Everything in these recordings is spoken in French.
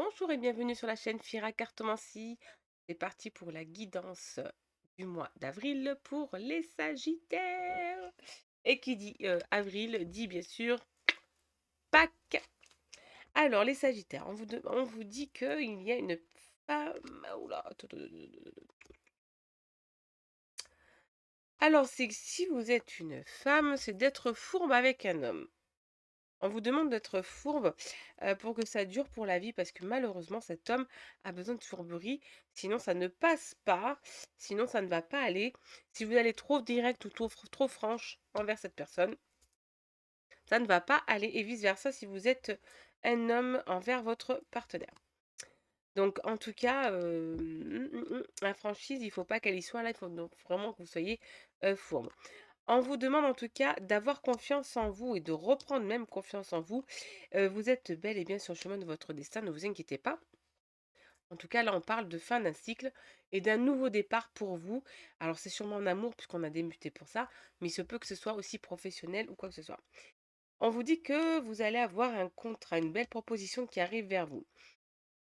Bonjour et bienvenue sur la chaîne Fira Cartomancie. C'est parti pour la guidance du mois d'avril pour les Sagittaires. Et qui dit avril dit bien sûr Pâques. Alors les Sagittaires, on vous dit qu'il y a une femme. Oula, alors c'est que si vous êtes une femme, c'est d'être fourbe avec un homme. On vous demande d'être fourbe pour que ça dure pour la vie parce que malheureusement cet homme a besoin de fourberie, sinon ça ne passe pas, sinon ça ne va pas aller. Si vous allez trop direct ou trop franche envers cette personne, ça ne va pas aller et vice-versa si vous êtes un homme envers votre partenaire. Donc en tout cas, la franchise, il ne faut pas qu'elle y soit là, il faut donc vraiment que vous soyez fourbe. On vous demande en tout cas d'avoir confiance en vous et de reprendre même confiance en vous. Vous êtes bel et bien sur le chemin de votre destin, ne vous inquiétez pas. En tout cas, là, on parle de fin d'un cycle et d'un nouveau départ pour vous. Alors, c'est sûrement en amour puisqu'on a débuté pour ça, mais il se peut que ce soit aussi professionnel ou quoi que ce soit. On vous dit que vous allez avoir un contrat, une belle proposition qui arrive vers vous.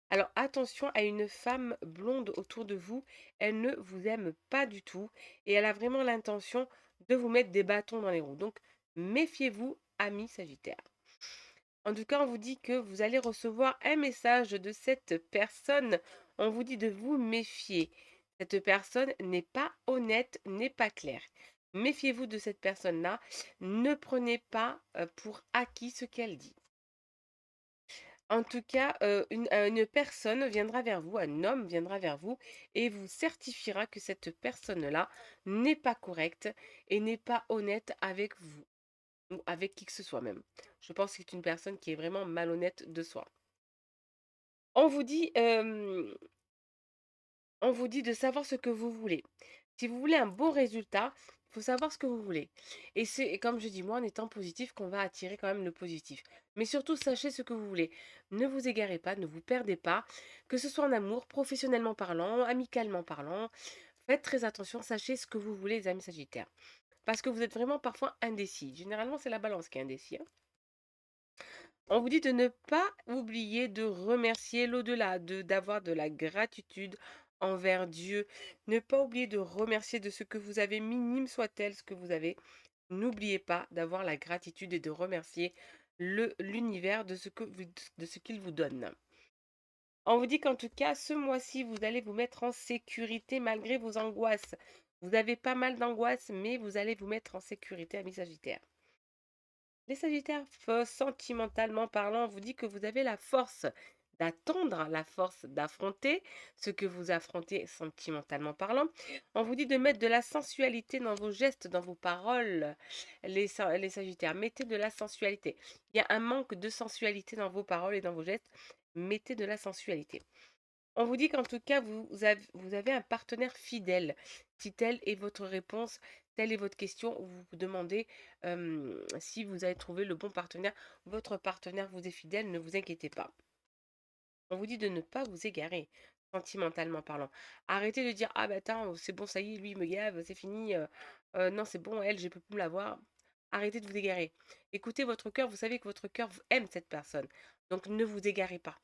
Alors attention à une femme blonde autour de vous, elle ne vous aime pas du tout et elle a vraiment l'intention de vous mettre des bâtons dans les roues. Donc méfiez-vous, amis Sagittaire. En tout cas, on vous dit que vous allez recevoir un message de cette personne. On vous dit de vous méfier. Cette personne n'est pas honnête, n'est pas claire. Méfiez-vous de cette personne-là. Ne prenez pas pour acquis ce qu'elle dit. En tout cas, une personne viendra vers vous, un homme viendra vers vous et vous certifiera que cette personne-là n'est pas correcte et n'est pas honnête avec vous ou avec qui que ce soit même. Je pense que c'est une personne qui est vraiment malhonnête de soi. On vous dit, on vous dit de savoir ce que vous voulez. Si vous voulez un bon résultat, il faut savoir ce que vous voulez. Et c'est, comme je dis moi, en étant positif, qu'on va attirer quand même le positif. Mais surtout, sachez ce que vous voulez. Ne vous égarez pas, ne vous perdez pas, que ce soit en amour, professionnellement parlant, amicalement parlant. Faites très attention, sachez ce que vous voulez, les amis Sagittaires. Parce que vous êtes vraiment parfois indécis. Généralement, c'est la balance qui est indécis, hein. On vous dit de ne pas oublier de remercier l'au-delà, d'avoir de la gratitude envers Dieu. Ne pas oublier de remercier de ce que vous avez, minime soit-elle ce que vous avez. N'oubliez pas d'avoir la gratitude et de remercier l'univers de ce qu'il vous donne. On vous dit qu'en tout cas, ce mois-ci, vous allez vous mettre en sécurité malgré vos angoisses. Vous avez pas mal d'angoisses, mais vous allez vous mettre en sécurité, amis Sagittaires. Les Sagittaires, sentimentalement parlant, on vous dit que vous avez la force d'attendre, la force d'affronter ce que vous affrontez sentimentalement parlant. On vous dit de mettre de la sensualité dans vos gestes, dans vos paroles. Les Sagittaires, mettez de la sensualité. Il y a un manque de sensualité dans vos paroles et dans vos gestes. Mettez de la sensualité. On vous dit qu'en tout cas, vous avez un partenaire fidèle. Si telle est votre réponse, telle est votre question, ou vous vous demandez si vous avez trouvé le bon partenaire, votre partenaire vous est fidèle, ne vous inquiétez pas. On vous dit de ne pas vous égarer, sentimentalement parlant. Arrêtez de dire, ah bah attends, c'est bon, ça y est, lui, il me gave, c'est fini. Non, c'est bon, elle, je peux plus me l'avoir. Arrêtez de vous égarer. Écoutez votre cœur, vous savez que votre cœur aime cette personne. Donc ne vous égarez pas.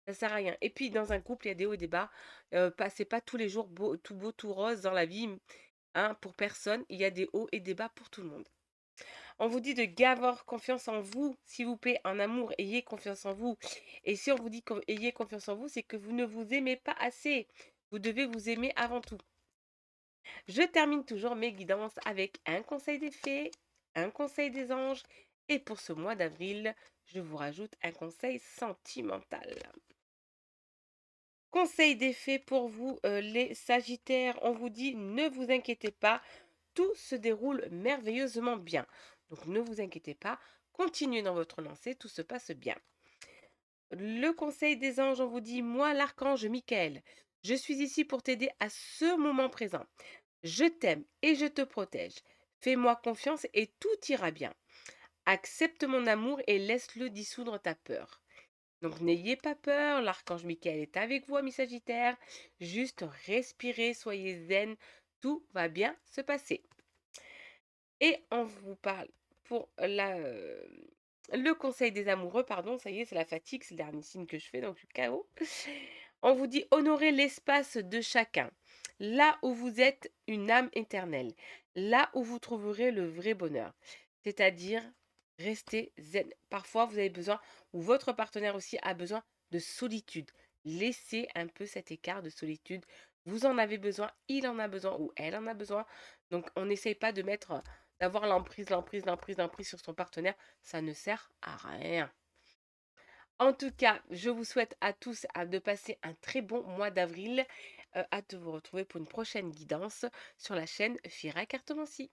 Ça sert à rien. Et puis dans un couple, il y a des hauts et des bas. C'est pas tous les jours beau, tout rose dans la vie, hein, pour personne. Il y a des hauts et des bas pour tout le monde. On vous dit de avoir confiance en vous, s'il vous plaît, en amour, ayez confiance en vous. Et si on vous dit ayez confiance en vous, c'est que vous ne vous aimez pas assez. Vous devez vous aimer avant tout. Je termine toujours mes guidances avec un conseil des fées, un conseil des anges, et pour ce mois d'avril, je vous rajoute un conseil sentimental. Conseil des fées pour vous, les Sagittaires, on vous dit ne vous inquiétez pas, tout se déroule merveilleusement bien. Donc ne vous inquiétez pas, continuez dans votre lancée, tout se passe bien. Le conseil des anges, on vous dit moi l'archange Michael, je suis ici pour t'aider à ce moment présent. Je t'aime et je te protège. Fais-moi confiance et tout ira bien. Accepte mon amour et laisse-le dissoudre ta peur. Donc n'ayez pas peur, l'archange Michael est avec vous, amis Sagittaires. Juste respirez, soyez zen, tout va bien se passer. Et on vous parle pour Le conseil des amoureux, pardon, ça y est, c'est la fatigue, c'est le dernier signe que je fais, donc je suis KO. On vous dit honorer l'espace de chacun. Là où vous êtes une âme éternelle. Là où vous trouverez le vrai bonheur. C'est-à-dire, restez zen. Parfois, vous avez besoin, ou votre partenaire aussi a besoin de solitude. Laissez un peu cet écart de solitude. Vous en avez besoin, il en a besoin, ou elle en a besoin. Donc, on n'essaye pas de mettre, d'avoir l'emprise sur son partenaire. Ça ne sert à rien. En tout cas, je vous souhaite à tous de passer un très bon mois d'avril. Hâte de vous retrouver pour une prochaine guidance sur la chaîne Fira Cartomancie.